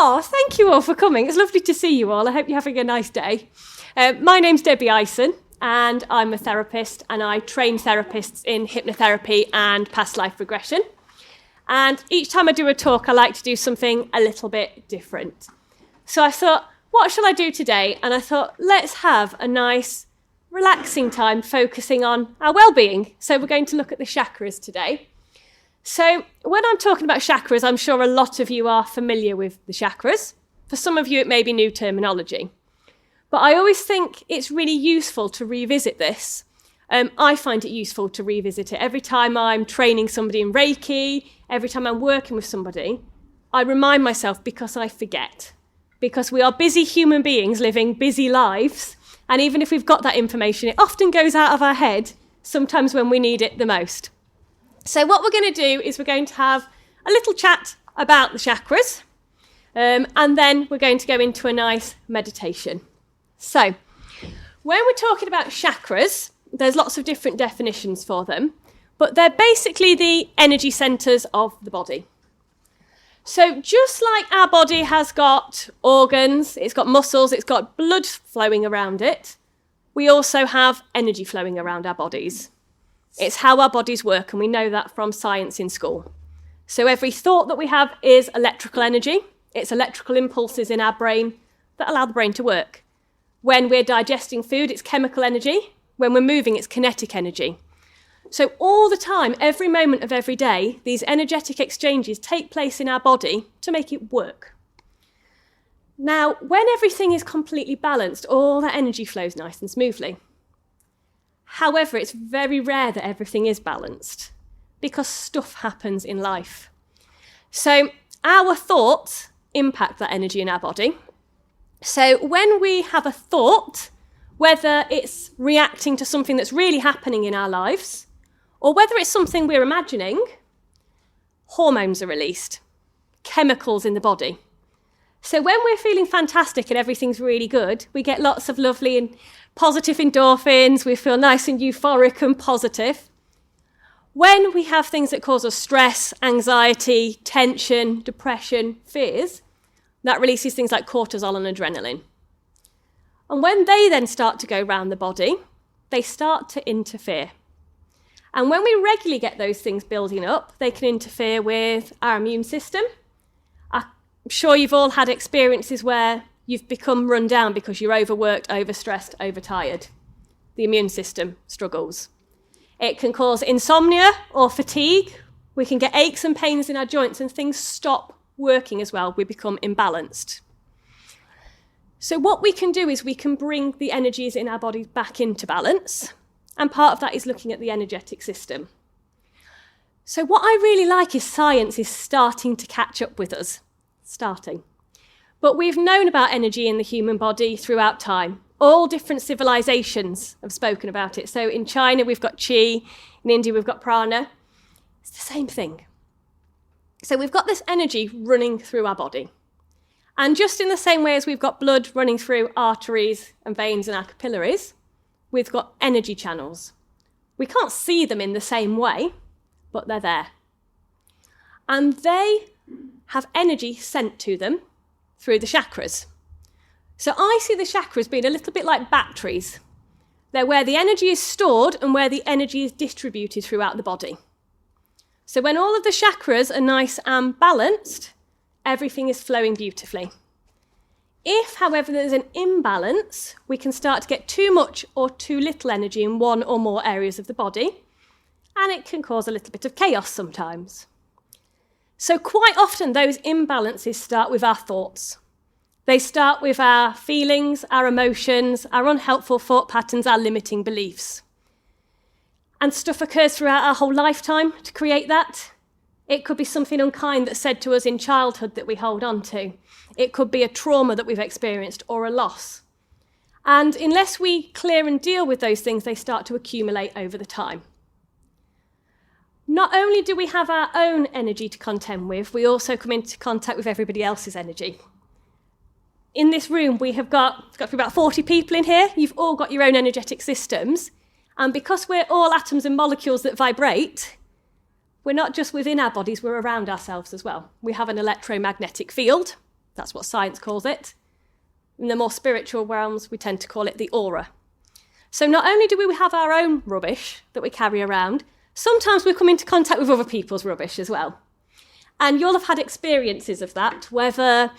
Oh, thank you all for coming. It's lovely to see you all. I hope you're having a nice day. My name's Debbie Ison, and I'm a therapist, and I train therapists in hypnotherapy and past life regression. And each time I do a talk, I like to do something a little bit different. So I thought, what shall I do today? And I thought, let's have a nice, relaxing time focusing on our well-being. So we're going to look at the chakras today. So when I'm talking about chakras, I'm sure a lot of you are familiar with the chakras. For some of you, it may be new terminology. But I always think it's really useful to revisit this. I find it useful to revisit it. Every time I'm training somebody in Reiki, every time I'm working with somebody, I remind myself because I forget. Because we are busy human beings living busy lives. And even if we've got that information, it often goes out of our head, sometimes when we need it the most. So what we're going to do is we're going to have a little chat about the chakras, and then we're going to go into a nice meditation. So when we're talking about chakras, there's lots of different definitions for them, but they're basically the energy centres of the body. So just like our body has got organs, it's got muscles, it's got blood flowing around it, we also have energy flowing around our bodies. It's how our bodies work, and we know that from science in school. So every thought that we have is electrical energy. It's electrical impulses in our brain that allow the brain to work. When we're digesting food, it's chemical energy. When we're moving, it's kinetic energy. So all the time, every moment of every day, these energetic exchanges take place in our body to make it work. Now, when everything is completely balanced, all that energy flows nice and smoothly. However, it's very rare that everything is balanced because stuff happens in life. So our thoughts impact that energy in our body. So when we have a thought, whether it's reacting to something that's really happening in our lives, or whether it's something we're imagining, hormones are released, chemicals in the body. So when we're feeling fantastic and everything's really good, we get lots of lovely and positive endorphins, we feel nice and euphoric and positive. When we have things that cause us stress, anxiety, tension, depression, fears, that releases things like cortisol and adrenaline. And when they then start to go around the body, they start to interfere. And when we regularly get those things building up, they can interfere with our immune system. I'm sure you've all had experiences where you've become run down because you're overworked, overstressed, overtired. The immune system struggles. It can cause insomnia or fatigue. We can get aches and pains in our joints and things stop working as well. We become imbalanced. So what we can do is we can bring the energies in our bodies back into balance. And part of that is looking at the energetic system. So what I really like is science is starting to catch up with us. But we've known about energy in the human body throughout time. All different civilizations have spoken about it. So in China, we've got Qi. In India, we've got Prana. It's the same thing. So we've got this energy running through our body. And just in the same way as we've got blood running through arteries and veins and our capillaries, we've got energy channels. We can't see them in the same way, but they're there. And they have energy sent to them through the chakras. So I see the chakras being a little bit like batteries. They're where the energy is stored and where the energy is distributed throughout the body. So when all of the chakras are nice and balanced, everything is flowing beautifully. If, however, there's an imbalance, we can start to get too much or too little energy in one or more areas of the body, and it can cause a little bit of chaos sometimes. So quite often those imbalances start with our thoughts. They start with our feelings, our emotions, our unhelpful thought patterns, our limiting beliefs. And stuff occurs throughout our whole lifetime to create that. It could be something unkind that's said to us in childhood that we hold on to. It could be a trauma that we've experienced or a loss. And unless we clear and deal with those things, they start to accumulate over the time. Not only do we have our own energy to contend with, we also come into contact with everybody else's energy. In this room, it's got to be about 40 people in here. You've all got your own energetic systems. And because we're all atoms and molecules that vibrate, we're not just within our bodies, we're around ourselves as well. We have an electromagnetic field. That's what science calls it. In the more spiritual realms, we tend to call it the aura. So not only do we have our own rubbish that we carry around, sometimes we come into contact with other people's rubbish as well. And you'll have had experiences of that, whether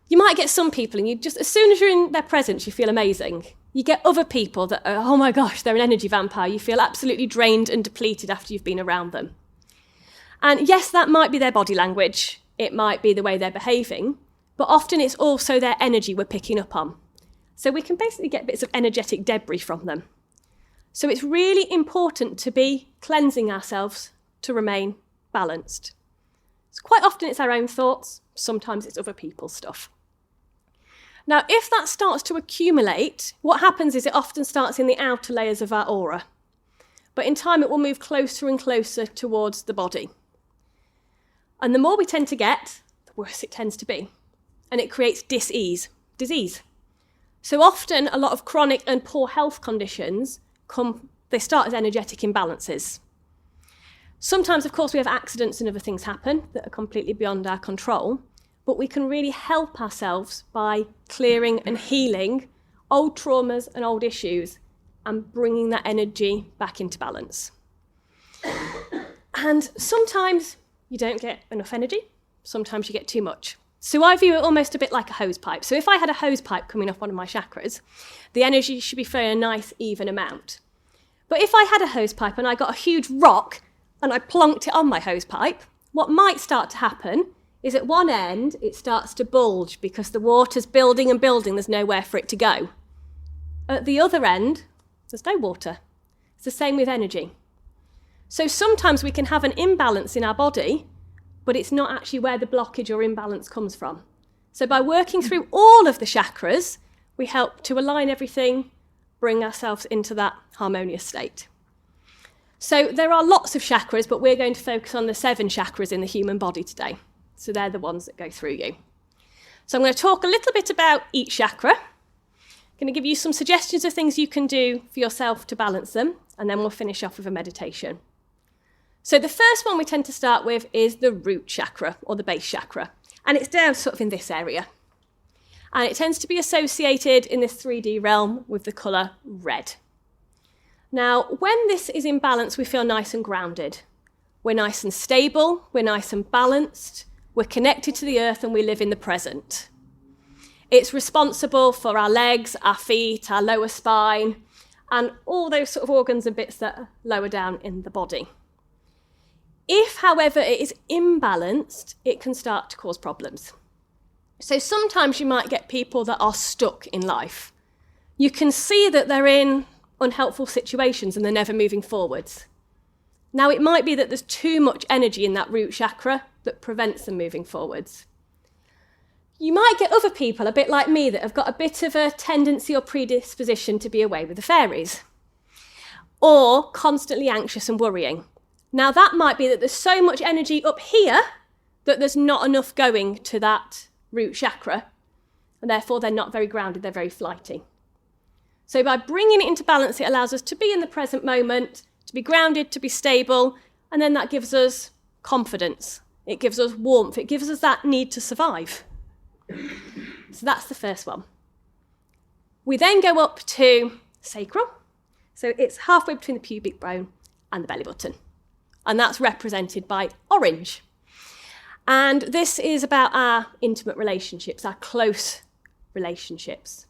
you might get some people and you just, as soon as you're in their presence, you feel amazing. You get other people that are, oh my gosh, they're an energy vampire. You feel absolutely drained and depleted after you've been around them. And yes, that might be their body language. It might be the way they're behaving, but often it's also their energy we're picking up on. So we can basically get bits of energetic debris from them. So it's really important to be cleansing ourselves to remain balanced. So quite often it's our own thoughts, sometimes it's other people's stuff. Now, if that starts to accumulate, what happens is it often starts in the outer layers of our aura. But in time, it will move closer and closer towards the body. And the more we tend to get, the worse it tends to be. And it creates disease. So often, a lot of chronic and poor health conditions they start as energetic imbalances. Sometimes, of course, we have accidents and other things happen that are completely beyond our control. But we can really help ourselves by clearing and healing old traumas and old issues and bringing that energy back into balance. And sometimes you don't get enough energy, sometimes you get too much. So I view it almost a bit like a hose pipe. So if I had a hose pipe coming off one of my chakras, the energy should be flowing a nice, even amount. But if I had a hose pipe and I got a huge rock and I plonked it on my hose pipe, what might start to happen is at one end, it starts to bulge because the water's building and building, there's nowhere for it to go. At the other end, there's no water. It's the same with energy. So sometimes we can have an imbalance in our body, but it's not actually where the blockage or imbalance comes from. So by working through all of the chakras, we help to align everything, bring ourselves into that harmonious state. So there are lots of chakras, but we're going to focus on the 7 chakras in the human body today. So they're the ones that go through you. So I'm going to talk a little bit about each chakra. I'm going to give you some suggestions of things you can do for yourself to balance them, and then we'll finish off with a meditation. So the first one we tend to start with is the root chakra, or the base chakra. And it's down sort of in this area. And it tends to be associated in this 3D realm with the colour red. Now, when this is in balance, we feel nice and grounded. We're nice and stable, we're nice and balanced, we're connected to the earth, and we live in the present. It's responsible for our legs, our feet, our lower spine, and all those sort of organs and bits that are lower down in the body. If, however, it is imbalanced, it can start to cause problems. So sometimes you might get people that are stuck in life. You can see that they're in unhelpful situations and they're never moving forwards. Now, it might be that there's too much energy in that root chakra that prevents them moving forwards. You might get other people, a bit like me, that have got a bit of a tendency or predisposition to be away with the fairies, or constantly anxious and worrying. Now, that might be that there's so much energy up here that there's not enough going to that root chakra, and therefore they're not very grounded, they're very flighty. So by bringing it into balance, it allows us to be in the present moment, to be grounded, to be stable, and then that gives us confidence. It gives us warmth. It gives us that need to survive. So that's the first one. We then go up to sacral. So it's halfway between the pubic bone and the belly button. And that's represented by orange. And this is about our intimate relationships, our close relationships.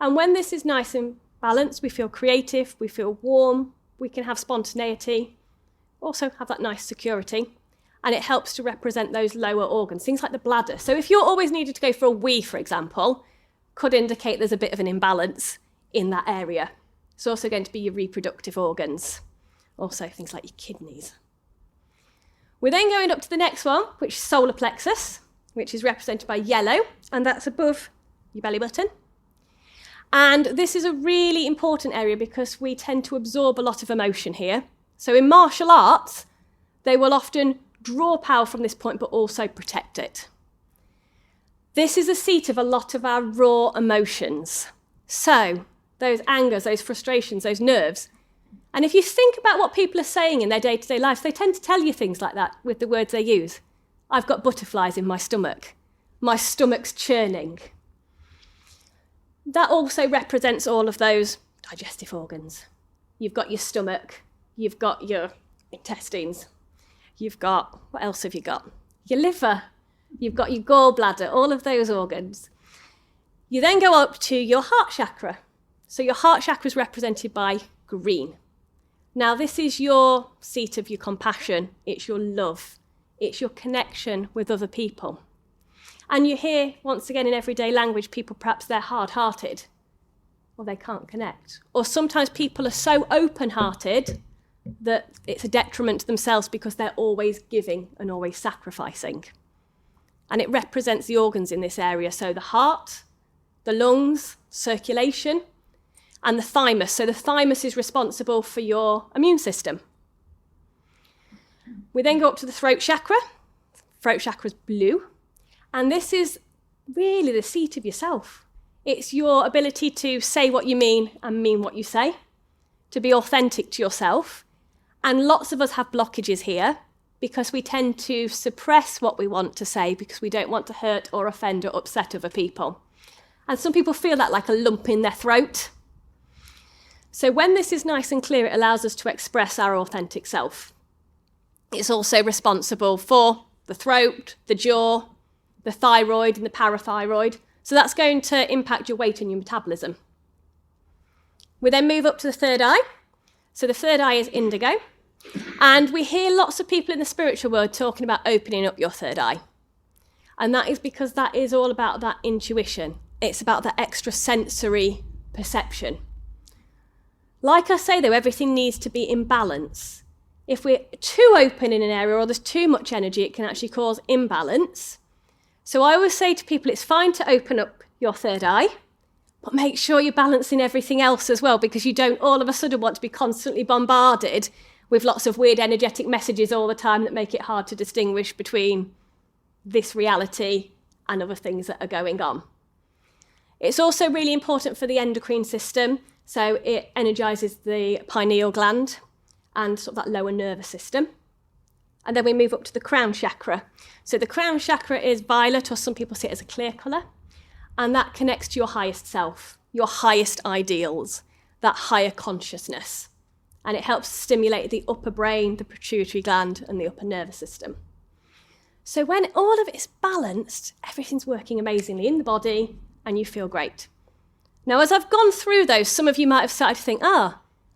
And when this is nice and balanced, we feel creative, we feel warm, we can have spontaneity, also have that nice security, and it helps to represent those lower organs, things like the bladder. So if you're always needed to go for a wee, for example, could indicate there's a bit of an imbalance in that area. It's also going to be your reproductive organs, also things like your kidneys. We're then going up to the next one, which is solar plexus, which is represented by yellow, and that's above your belly button. And this is a really important area because we tend to absorb a lot of emotion here. So in martial arts, they will often draw power from this point, but also protect it. This is a seat of a lot of our raw emotions. So those angers, those frustrations, those nerves. And if you think about what people are saying in their day-to-day lives, they tend to tell you things like that with the words they use. I've got butterflies in my stomach. My stomach's churning. That also represents all of those digestive organs. You've got your stomach, you've got your intestines, you've got, what else have you got? Your liver, you've got your gallbladder, all of those organs. You then go up to your heart chakra. So your heart chakra is represented by green. Now this is your seat of your compassion, it's your love, it's your connection with other people. And you hear, once again in everyday language, people perhaps they're hard-hearted, or they can't connect. Or sometimes people are so open-hearted that it's a detriment to themselves because they're always giving and always sacrificing. And it represents the organs in this area. So the heart, the lungs, circulation, and the thymus. So the thymus is responsible for your immune system. We then go up to the throat chakra. Throat chakra is blue. And this is really the seat of yourself. It's your ability to say what you mean and mean what you say, to be authentic to yourself. And lots of us have blockages here because we tend to suppress what we want to say because we don't want to hurt or offend or upset other people. And some people feel that like a lump in their throat. So when this is nice and clear, it allows us to express our authentic self. It's also responsible for the throat, the jaw, the thyroid and the parathyroid. So that's going to impact your weight and your metabolism. We then move up to the third eye. So the third eye is indigo. And we hear lots of people in the spiritual world talking about opening up your third eye. And that is because that is all about that intuition. It's about that extra sensory perception. Like I say though, everything needs to be in balance. If we're too open in an area or there's too much energy, it can actually cause imbalance. So I always say to people, it's fine to open up your third eye, but make sure you're balancing everything else as well, because you don't all of a sudden want to be constantly bombarded with lots of weird energetic messages all the time that make it hard to distinguish between this reality and other things that are going on. It's also really important for the endocrine system. So it energizes the pineal gland and sort of that lower nervous system. And then we move up to the crown chakra. So the crown chakra is violet, or some people see it as a clear colour. And that connects to your highest self, your highest ideals, that higher consciousness. And it helps stimulate the upper brain, the pituitary gland, and the upper nervous system. So when all of it is balanced, everything's working amazingly in the body, and you feel great. Now, as I've gone through those, some of you might have started to think,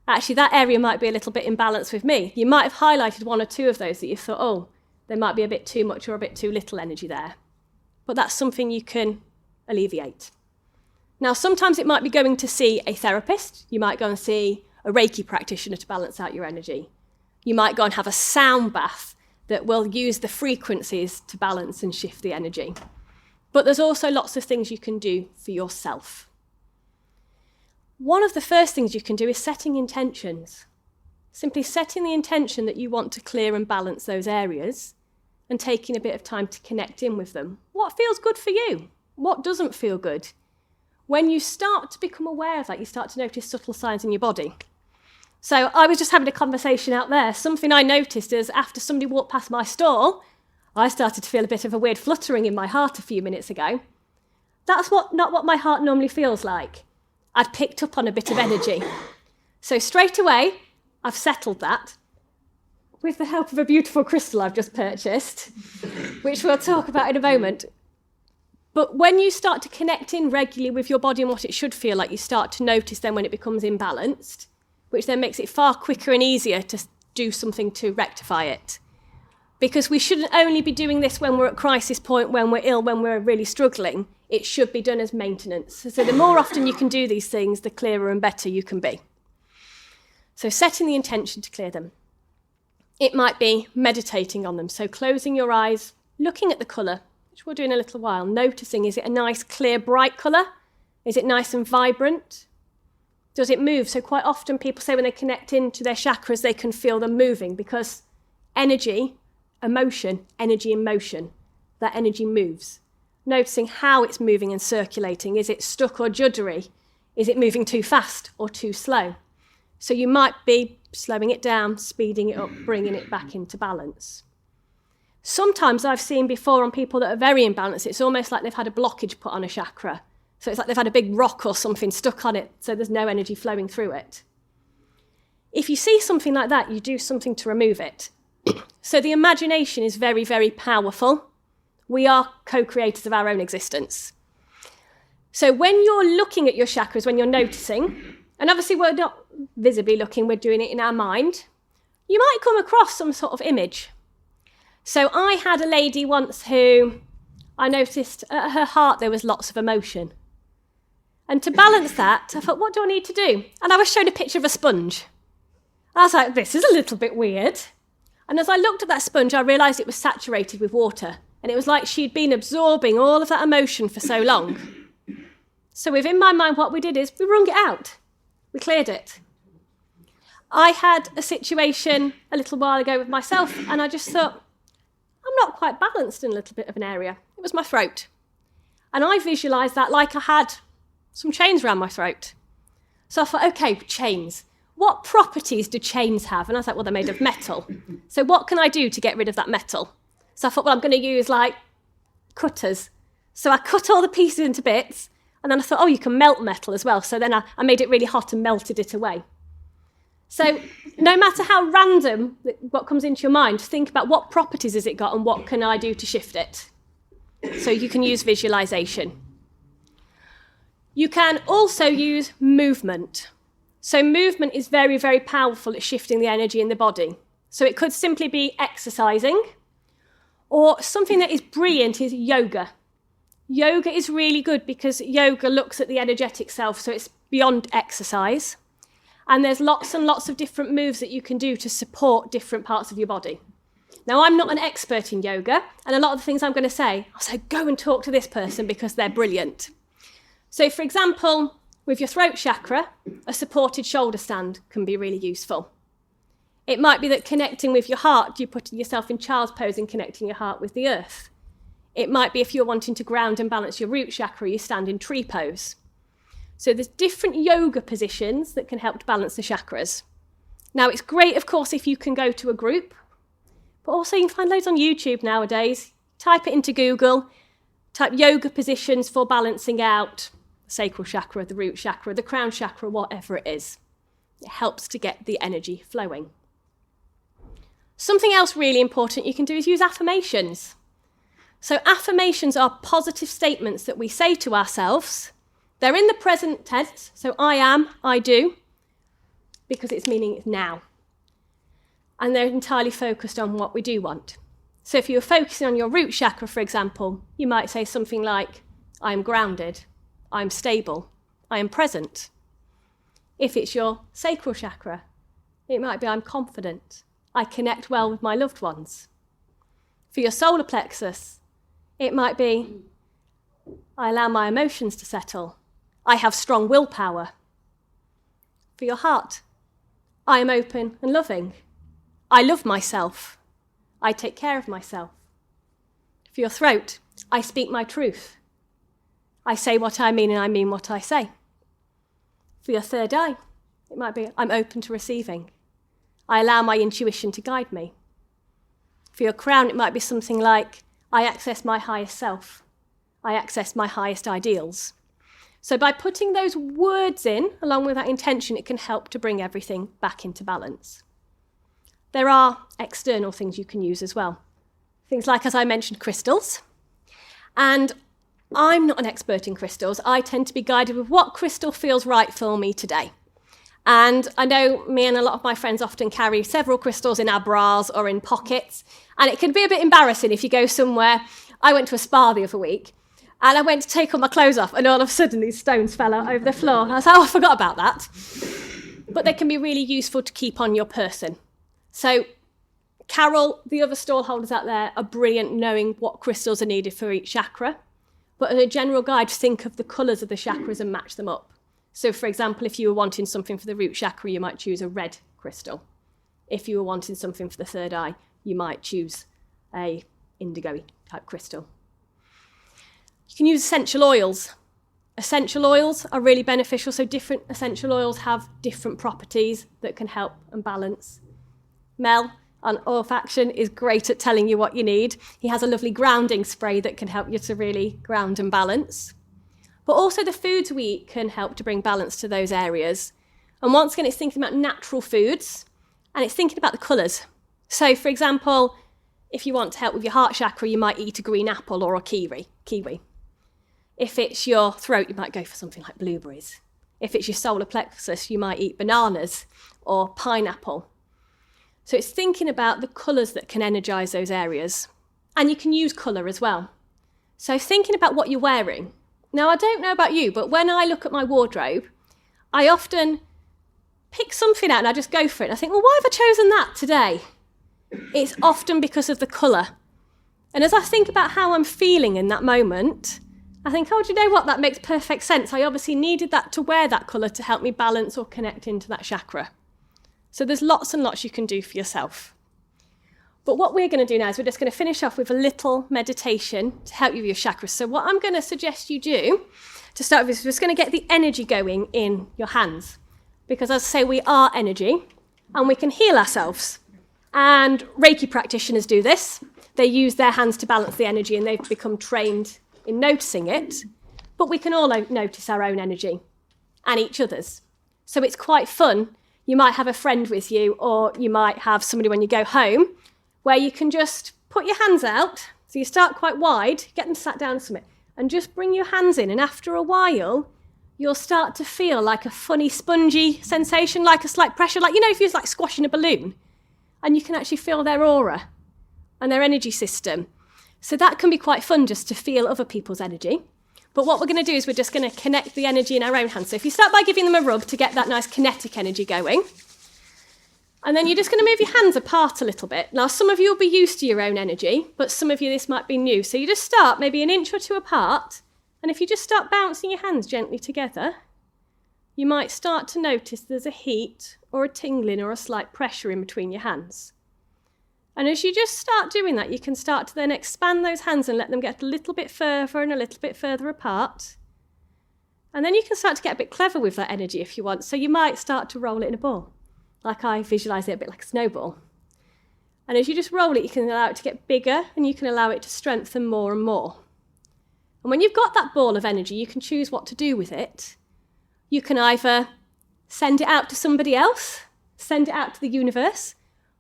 actually, that area might be a little bit imbalanced with me. You might have highlighted one or two of those that you thought, there might be a bit too much or a bit too little energy there. But that's something you can alleviate. Now, sometimes it might be going to see a therapist. You might go and see a Reiki practitioner to balance out your energy. You might go and have a sound bath that will use the frequencies to balance and shift the energy. But there's also lots of things you can do for yourself. One of the first things you can do is setting intentions. Simply setting the intention that you want to clear and balance those areas and taking a bit of time to connect in with them. What feels good for you? What doesn't feel good? When you start to become aware of that, you start to notice subtle signs in your body. So I was just having a conversation out there. Something I noticed is after somebody walked past my stall, I started to feel a bit of a weird fluttering in my heart a few minutes ago. That's not what my heart normally feels like. I'd picked up on a bit of energy. So straight away, I've settled that with the help of a beautiful crystal I've just purchased, which we'll talk about in a moment. But when you start to connect in regularly with your body and what it should feel like, you start to notice then when it becomes imbalanced, which then makes it far quicker and easier to do something to rectify it. Because we shouldn't only be doing this when we're at crisis point, when we're ill, when we're really struggling. It should be done as maintenance. So the more often you can do these things, the clearer and better you can be. So setting the intention to clear them. It might be meditating on them. So closing your eyes, looking at the colour, which we'll do in a little while, noticing, is it a nice, clear, bright colour? Is it nice and vibrant? Does it move? So quite often people say when they connect into their chakras, they can feel them moving because energy, emotion, energy in motion, that energy moves. Noticing how it's moving and circulating. Is it stuck or juddery? Is it moving too fast or too slow? So you might be slowing it down, speeding it up, bringing it back into balance. Sometimes I've seen before on people that are very imbalanced, it's almost like they've had a blockage put on a chakra. So it's like they've had a big rock or something stuck on it, so there's no energy flowing through it. If you see something like that, you do something to remove it. So the imagination is very, very powerful. We are co-creators of our own existence. So when you're looking at your chakras, when you're noticing, and obviously we're not visibly looking, we're doing it in our mind, you might come across some sort of image. So I had a lady once who I noticed at her heart there was lots of emotion. And to balance that, I thought, what do I need to do? And I was shown a picture of a sponge. I was like, this is a little bit weird. And as I looked at that sponge, I realised it was saturated with water. And it was like she'd been absorbing all of that emotion for so long. So within my mind, what we did is we wrung it out. We cleared it. I had a situation a little while ago with myself, and I just thought, I'm not quite balanced in a little bit of an area. It was my throat. And I visualised that like I had some chains around my throat. So I thought, okay, chains. What properties do chains have? And I was like, well, they're made of metal. So what can I do to get rid of that metal? So I thought, well, I'm going to use like cutters. So I cut all the pieces into bits. And then I thought, oh, you can melt metal as well. So then I made it really hot and melted it away. So no matter how random what comes into your mind, think about what properties has it got and what can I do to shift it. So you can use visualization. You can also use movement. So movement is very, very powerful at shifting the energy in the body. So it could simply be exercising, or something that is brilliant is yoga. Yoga is really good because yoga looks at the energetic self, so it's beyond exercise. And there's lots and lots of different moves that you can do to support different parts of your body. Now, I'm not an expert in yoga, and a lot of the things I'm going to say, I'll say, go and talk to this person because they're brilliant. So, for example, with your throat chakra, a supported shoulder stand can be really useful. It might be that connecting with your heart, you put yourself in child's pose and connecting your heart with the earth. It might be if you're wanting to ground and balance your root chakra, you stand in tree pose. So there's different yoga positions that can help to balance the chakras. Now, it's great, of course, if you can go to a group, but also you can find loads on YouTube nowadays. Type it into Google, type yoga positions for balancing out the sacral chakra, the root chakra, the crown chakra, whatever it is. It helps to get the energy flowing. Something else really important you can do is use affirmations. So affirmations are positive statements that we say to ourselves. They're in the present tense, so I am, I do, because it's meaning it's now. And they're entirely focused on what we do want. So if you're focusing on your root chakra, for example, you might say something like, I am grounded, I am stable, I am present. If it's your sacral chakra, it might be I'm confident, I connect well with my loved ones. For your solar plexus, it might be I allow my emotions to settle, I have strong willpower. For your heart, I am open and loving, I love myself, I take care of myself. For your throat, I speak my truth, I say what I mean and I mean what I say. For your third eye, it might be I'm open to receiving, I allow my intuition to guide me. For your crown, it might be something like I access my highest self, I access my highest ideals. So by putting those words in, along with that intention, it can help to bring everything back into balance. There are external things you can use as well. Things like, as I mentioned, crystals. And I'm not an expert in crystals. I tend to be guided with what crystal feels right for me today. And I know me and a lot of my friends often carry several crystals in our bras or in pockets. And it can be a bit embarrassing if you go somewhere. I went to a spa the other week. And I went to take all my clothes off, and all of a sudden these stones fell out over the floor. And I was like, oh, I forgot about that. But they can be really useful to keep on your person. So Carol, the other stall holders out there, are brilliant knowing what crystals are needed for each chakra. But as a general guide, think of the colours of the chakras and match them up. So, for example, if you were wanting something for the root chakra, you might choose a red crystal. If you were wanting something for the third eye, you might choose a indigo type crystal. You can use essential oils. Essential oils are really beneficial, so different essential oils have different properties that can help and balance. Mel, on olfaction is great at telling you what you need. He has a lovely grounding spray that can help you to really ground and balance. But also the foods we eat can help to bring balance to those areas. And once again, it's thinking about natural foods and it's thinking about the colours. So for example, if you want to help with your heart chakra, you might eat a green apple or a kiwi. If it's your throat, you might go for something like blueberries. If it's your solar plexus, you might eat bananas or pineapple. So it's thinking about the colours that can energise those areas. And you can use colour as well. So thinking about what you're wearing. Now, I don't know about you, but when I look at my wardrobe, I often pick something out and I just go for it. I think, well, why have I chosen that today? It's often because of the colour. And as I think about how I'm feeling in that moment, I think, oh, do you know what? That makes perfect sense. I obviously needed that to wear that colour to help me balance or connect into that chakra. So there's lots and lots you can do for yourself. But what we're going to do now is we're just going to finish off with a little meditation to help you with your chakras. So what I'm going to suggest you do to start with is we're just going to get the energy going in your hands. Because as I say, we are energy and we can heal ourselves. And Reiki practitioners do this. They use their hands to balance the energy and they've become trained in noticing it. But we can all notice our own energy and each other's. So it's quite fun. You might have a friend with you or you might have somebody when you go home where you can just put your hands out. So you start quite wide, get them sat down somewhere, and just bring your hands in. And after a while, you'll start to feel like a funny, spongy sensation, like a slight pressure, like, you know, if you're like squashing a balloon, and you can actually feel their aura and their energy system. So that can be quite fun just to feel other people's energy. But what we're going to do is we're just going to connect the energy in our own hands. So if you start by giving them a rub to get that nice kinetic energy going, and then you're just going to move your hands apart a little bit. Now, some of you will be used to your own energy, but some of you, this might be new. So you just start maybe an inch or two apart, and if you just start bouncing your hands gently together, you might start to notice there's a heat or a tingling or a slight pressure in between your hands. And as you just start doing that, you can start to then expand those hands and let them get a little bit further and a little bit further apart. And then you can start to get a bit clever with that energy if you want. So you might start to roll it in a ball, like I visualise it a bit like a snowball. And as you just roll it, you can allow it to get bigger and you can allow it to strengthen more and more. And when you've got that ball of energy, you can choose what to do with it. You can either send it out to somebody else, send it out to the universe,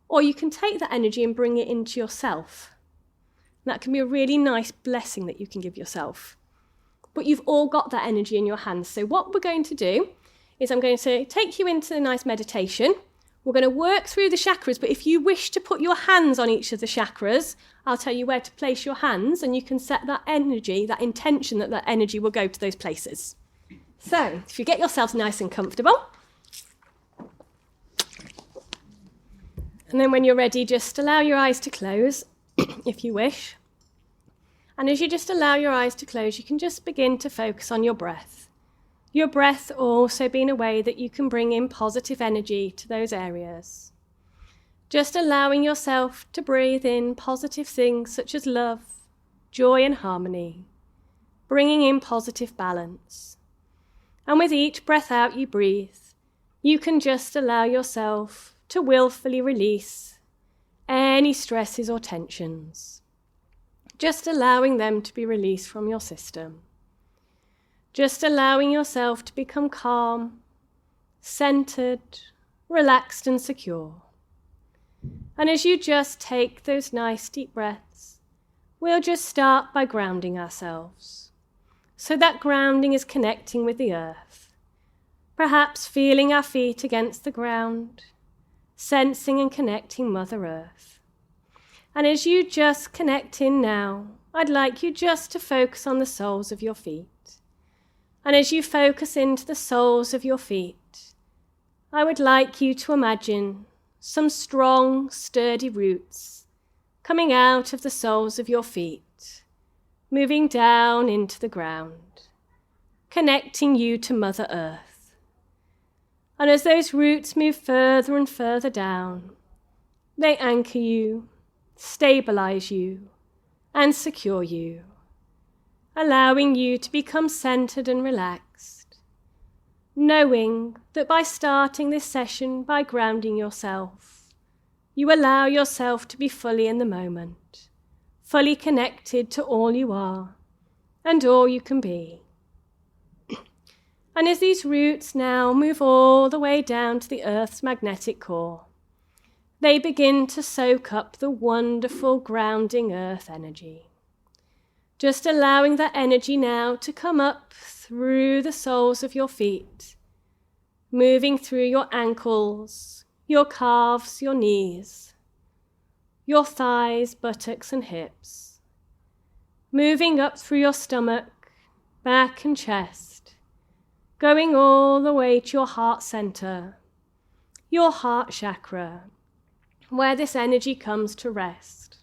or you can take that energy and bring it into yourself. And that can be a really nice blessing that you can give yourself. But you've all got that energy in your hands. So what we're going to do is I'm going to take you into a nice meditation. We're going to work through the chakras, but if you wish to put your hands on each of the chakras, I'll tell you where to place your hands and you can set that energy, that intention that that energy will go to those places. So if you get yourselves nice and comfortable, and then when you're ready, just allow your eyes to close, if you wish. And as you just allow your eyes to close, you can just begin to focus on your breath. Your breath also being a way that you can bring in positive energy to those areas. Just allowing yourself to breathe in positive things such as love, joy and harmony, bringing in positive balance. And with each breath out you breathe, you can just allow yourself to willfully release any stresses or tensions. Just allowing them to be released from your system. Just allowing yourself to become calm, centered, relaxed and secure. And as you just take those nice deep breaths, we'll just start by grounding ourselves. So that grounding is connecting with the earth. Perhaps feeling our feet against the ground, sensing and connecting Mother Earth. And as you just connect in now, I'd like you just to focus on the soles of your feet. And as you focus into the soles of your feet, I would like you to imagine some strong, sturdy roots coming out of the soles of your feet, moving down into the ground, connecting you to Mother Earth. And as those roots move further and further down, they anchor you, stabilize you, and secure you, allowing you to become centered and relaxed, knowing that by starting this session by grounding yourself, you allow yourself to be fully in the moment, fully connected to all you are and all you can be. And as these roots now move all the way down to the Earth's magnetic core, they begin to soak up the wonderful grounding Earth energy. Just allowing that energy now to come up through the soles of your feet, moving through your ankles, your calves, your knees, your thighs, buttocks and hips, moving up through your stomach, back and chest, going all the way to your heart center, your heart chakra, where this energy comes to rest.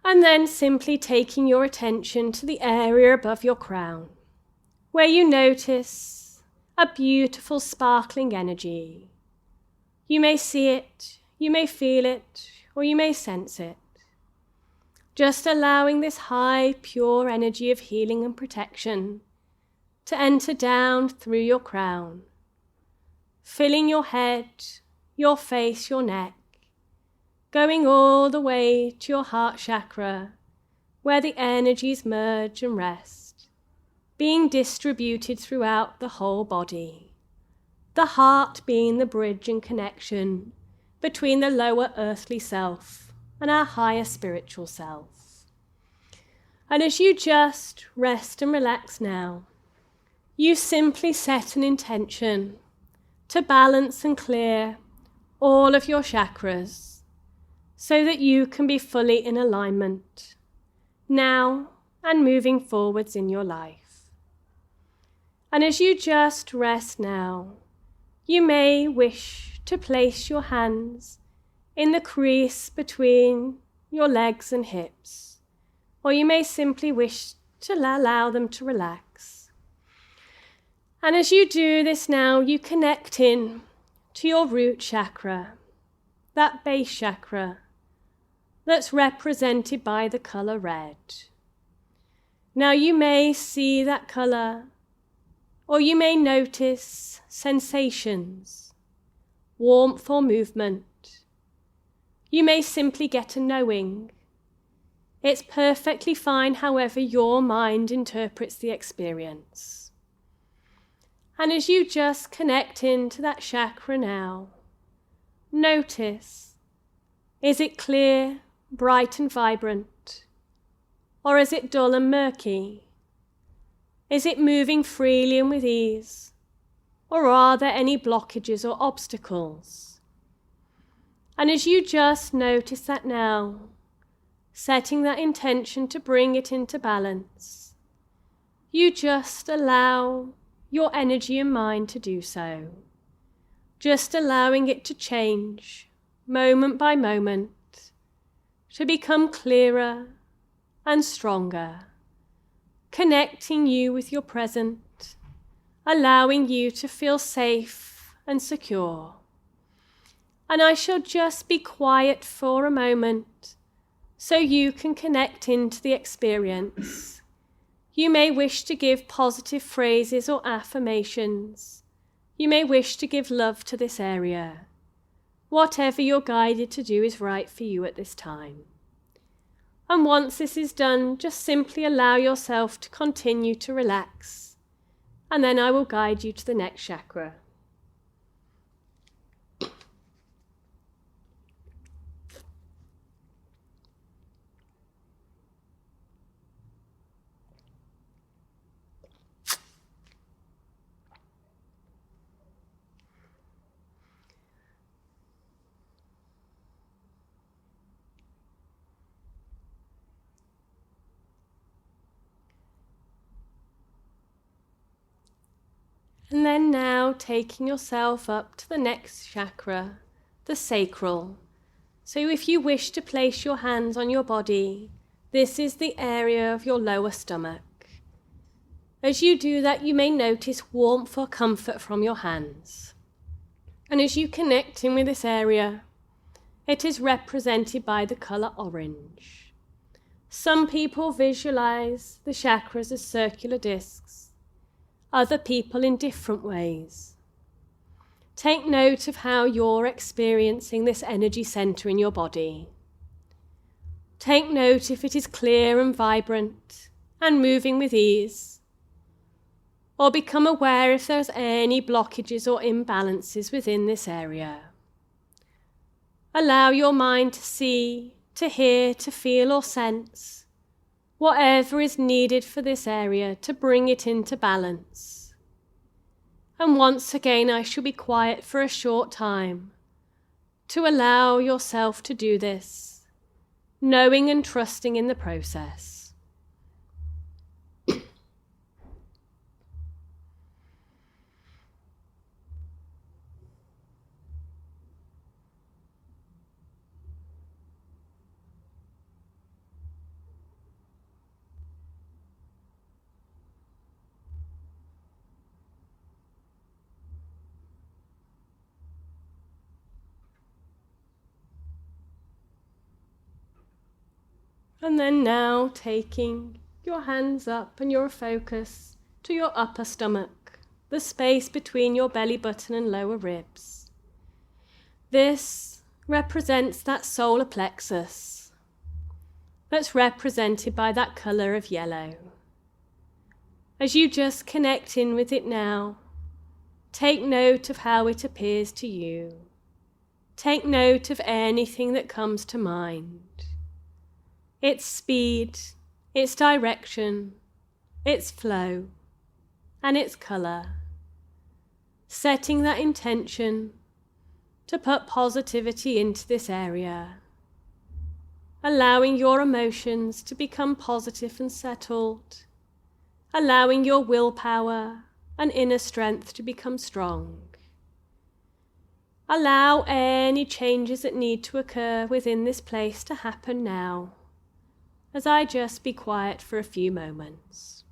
And then simply taking your attention to the area above your crown, where you notice a beautiful sparkling energy. You may see it, you may feel it, or you may sense it. Just allowing this high, pure energy of healing and protection to enter down through your crown, filling your head, your face, your neck, going all the way to your heart chakra, where the energies merge and rest, being distributed throughout the whole body. The heart being the bridge and connection between the lower earthly self and our higher spiritual self. And as you just rest and relax now, you simply set an intention to balance and clear all of your chakras so that you can be fully in alignment now and moving forwards in your life. And as you just rest now, you may wish to place your hands in the crease between your legs and hips, or you may simply wish to allow them to relax. And as you do this now, you connect in to your root chakra, that base chakra that's represented by the colour red. Now you may see that colour, or you may notice sensations, warmth or movement. You may simply get a knowing. It's perfectly fine however your mind interprets the experience. And as you just connect into that chakra now, notice, is it clear, bright and vibrant? Or is it dull and murky? Is it moving freely and with ease? Or are there any blockages or obstacles? And as you just notice that now, setting that intention to bring it into balance, you just allow your energy and mind to do so. Just allowing it to change moment by moment, to become clearer and stronger, connecting you with your present, allowing you to feel safe and secure. And I shall just be quiet for a moment so you can connect into the experience. You may wish to give positive phrases or affirmations. You may wish to give love to this area. Whatever you're guided to do is right for you at this time. And once this is done, just simply allow yourself to continue to relax. And then I will guide you to the next chakra. And then now taking yourself up to the next chakra, the sacral. So if you wish to place your hands on your body, this is the area of your lower stomach. As you do that, you may notice warmth or comfort from your hands. And as you connect in with this area, it is represented by the colour orange. Some people visualize the chakras as circular discs, other people in different ways. Take note of how you're experiencing this energy centre in your body. Take note if it is clear and vibrant and moving with ease, or become aware if there's any blockages or imbalances within this area. Allow your mind to see, to hear, to feel or sense whatever is needed for this area to bring it into balance. And once again, I shall be quiet for a short time to allow yourself to do this, knowing and trusting in the process. And then now taking your hands up and your focus to your upper stomach, the space between your belly button and lower ribs. This represents that solar plexus that's represented by that colour of yellow. As you just connect in with it now, take note of how it appears to you. Take note of anything that comes to mind. Its speed, its direction, its flow, and its colour. Setting that intention to put positivity into this area. Allowing your emotions to become positive and settled. Allowing your willpower and inner strength to become strong. Allow any changes that need to occur within this place to happen now, as I just be quiet for a few moments.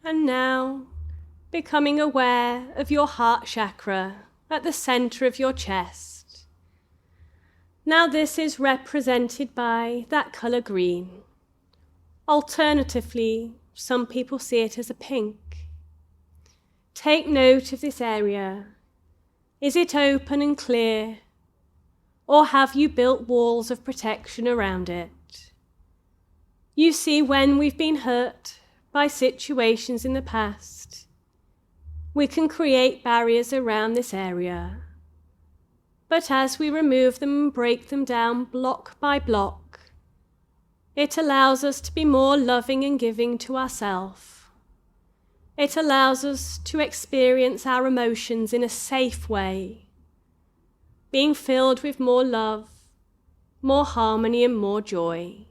And now, becoming aware of your heart chakra at the center of your chest. Now this is represented by that color green. Alternatively, some people see it as a pink. Take note of this area. Is it open and clear, or have you built walls of protection around it? You see, when we've been hurt by situations in the past, we can create barriers around this area. But as we remove them and break them down block by block, it allows us to be more loving and giving to ourselves. It allows us to experience our emotions in a safe way, being filled with more love, more harmony and more joy.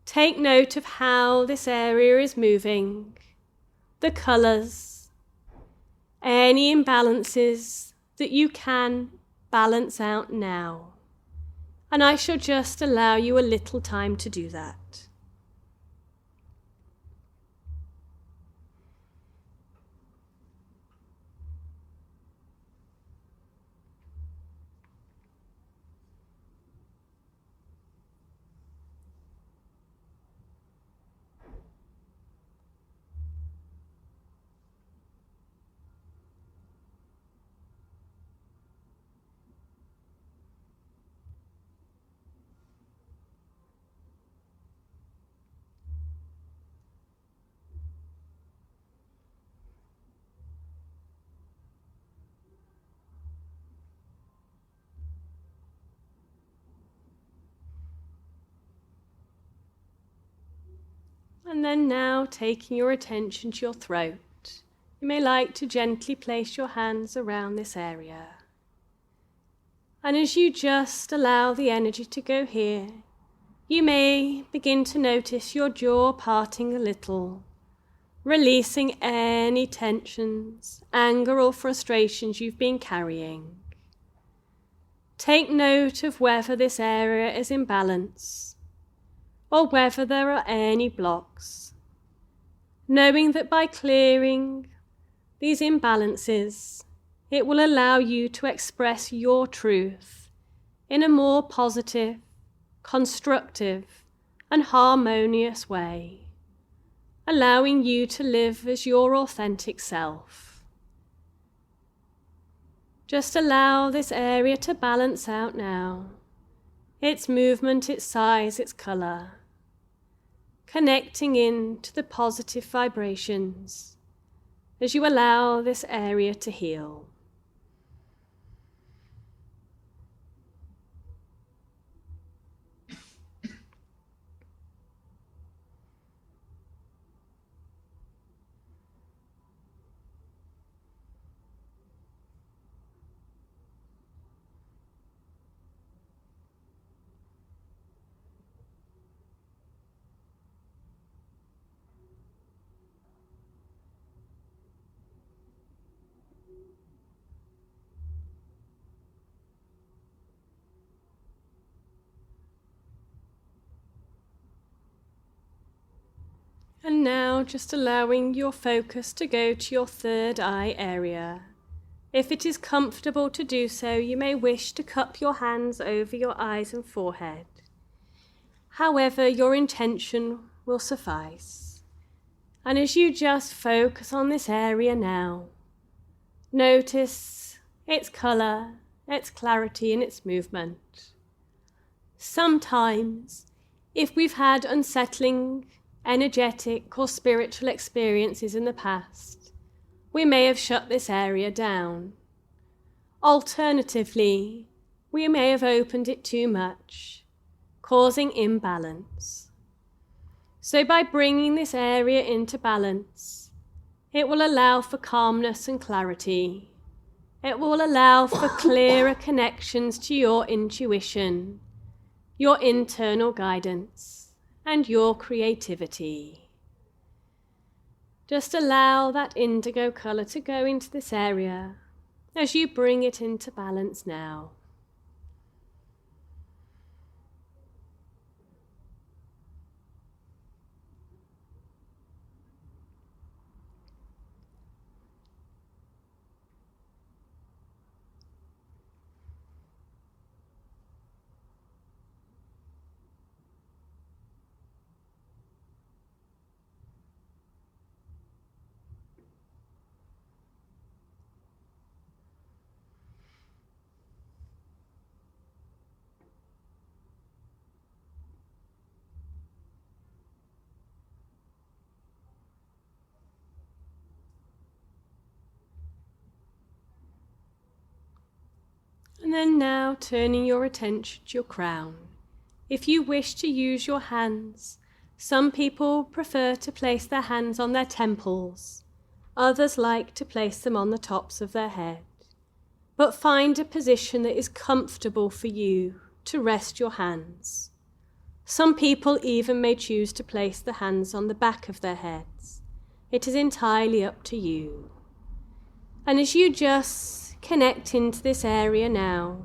Take note of how this area is moving, the colours, any imbalances that you can balance out now. And I shall just allow you a little time to do that. And then now taking your attention to your throat, you may like to gently place your hands around this area. And as you just allow the energy to go here, you may begin to notice your jaw parting a little, releasing any tensions, anger or frustrations you've been carrying. Take note of whether this area is in balance or whether there are any blocks, knowing that by clearing these imbalances, it will allow you to express your truth in a more positive, constructive, and harmonious way, allowing you to live as your authentic self. Just allow this area to balance out now, its movement, its size, its colour, connecting in to the positive vibrations as you allow this area to heal. And now just allowing your focus to go to your third eye area. If it is comfortable to do so, you may wish to cup your hands over your eyes and forehead. However, your intention will suffice. And as you just focus on this area now, notice its colour, its clarity and its movement. Sometimes, if we've had unsettling, energetic or spiritual experiences in the past, we may have shut this area down. Alternatively, we may have opened it too much, causing imbalance. So by bringing this area into balance, it will allow for calmness and clarity. It will allow for clearer connections to your intuition, your internal guidance, and your creativity. Just allow that indigo colour to go into this area as you bring it into balance now. And then now turning your attention to your crown. If you wish to use your hands, some people prefer to place their hands on their temples. Others like to place them on the tops of their head. But find a position that is comfortable for you to rest your hands. Some people even may choose to place the hands on the back of their heads. It is entirely up to you. And as you just connect into this area now,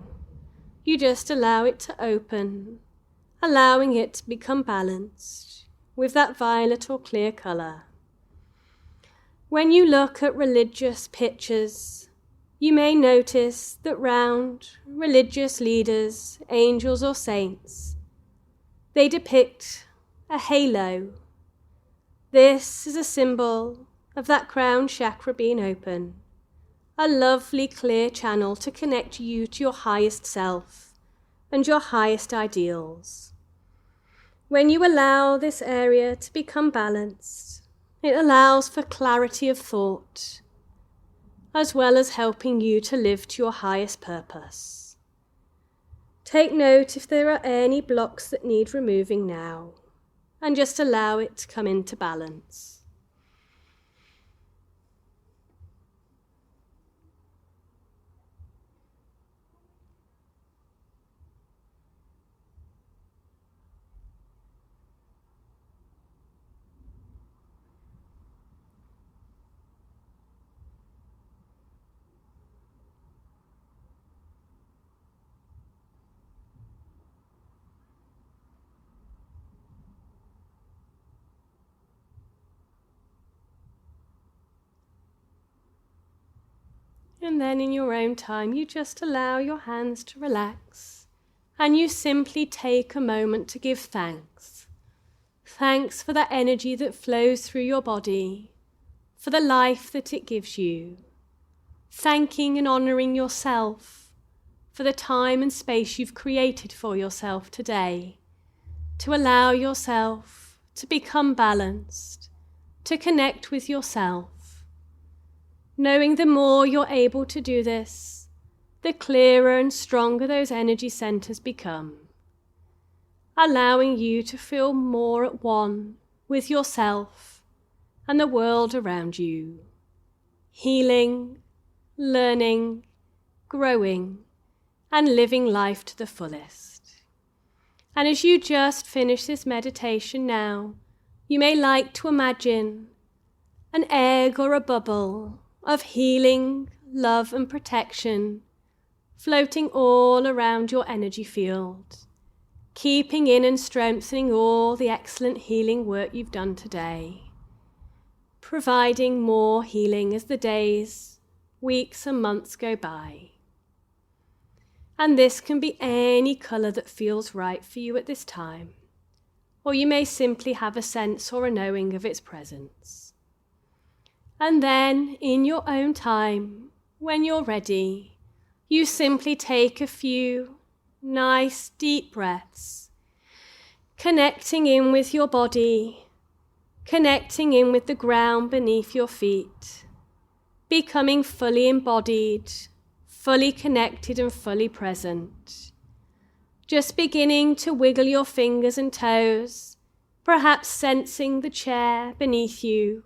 you just allow it to open, allowing it to become balanced with that violet or clear colour. When you look at religious pictures, you may notice that round religious leaders, angels or saints, they depict a halo. This is a symbol of that crown chakra being open, a lovely clear channel to connect you to your highest self and your highest ideals. When you allow this area to become balanced, it allows for clarity of thought, as well as helping you to live to your highest purpose. Take note if there are any blocks that need removing now, and just allow it to come into balance. And then in your own time, you just allow your hands to relax and you simply take a moment to give thanks. Thanks for that energy that flows through your body, for the life that it gives you. Thanking and honouring yourself for the time and space you've created for yourself today, to allow yourself to become balanced, to connect with yourself. Knowing the more you're able to do this, the clearer and stronger those energy centres become. Allowing you to feel more at one with yourself and the world around you. Healing, learning, growing, and living life to the fullest. And as you just finish this meditation now, you may like to imagine an egg or a bubble of healing, love and protection floating all around your energy field, keeping in and strengthening all the excellent healing work you've done today, providing more healing as the days, weeks and months go by. And this can be any colour that feels right for you at this time, or you may simply have a sense or a knowing of its presence. And then, in your own time, when you're ready, you simply take a few nice deep breaths, connecting in with your body, connecting in with the ground beneath your feet, becoming fully embodied, fully connected and fully present. Just beginning to wiggle your fingers and toes, perhaps sensing the chair beneath you.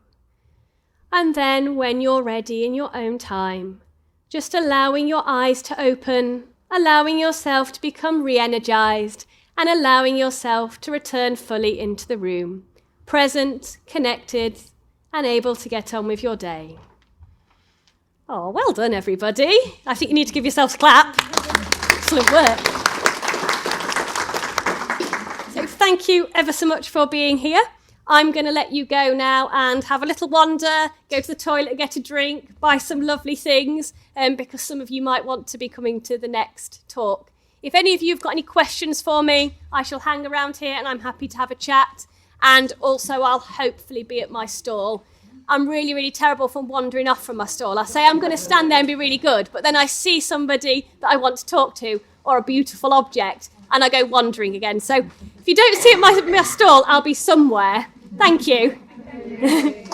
And then when you're ready in your own time, just allowing your eyes to open, allowing yourself to become re-energized and allowing yourself to return fully into the room, present, connected, and able to get on with your day. Oh, well done, everybody. I think you need to give yourselves a clap. Excellent work. So thank you ever so much for being here. I'm going to let you go now and have a little wander, go to the toilet, get a drink, buy some lovely things, because some of you might want to be coming to the next talk. If any of you have got any questions for me, I shall hang around here and I'm happy to have a chat. And also I'll hopefully be at my stall. I'm really, really terrible from wandering off from my stall. I say I'm going to stand there and be really good, but then I see somebody that I want to talk to or a beautiful object and I go wandering again. So if you don't see it at my stall, I'll be somewhere. Thank you.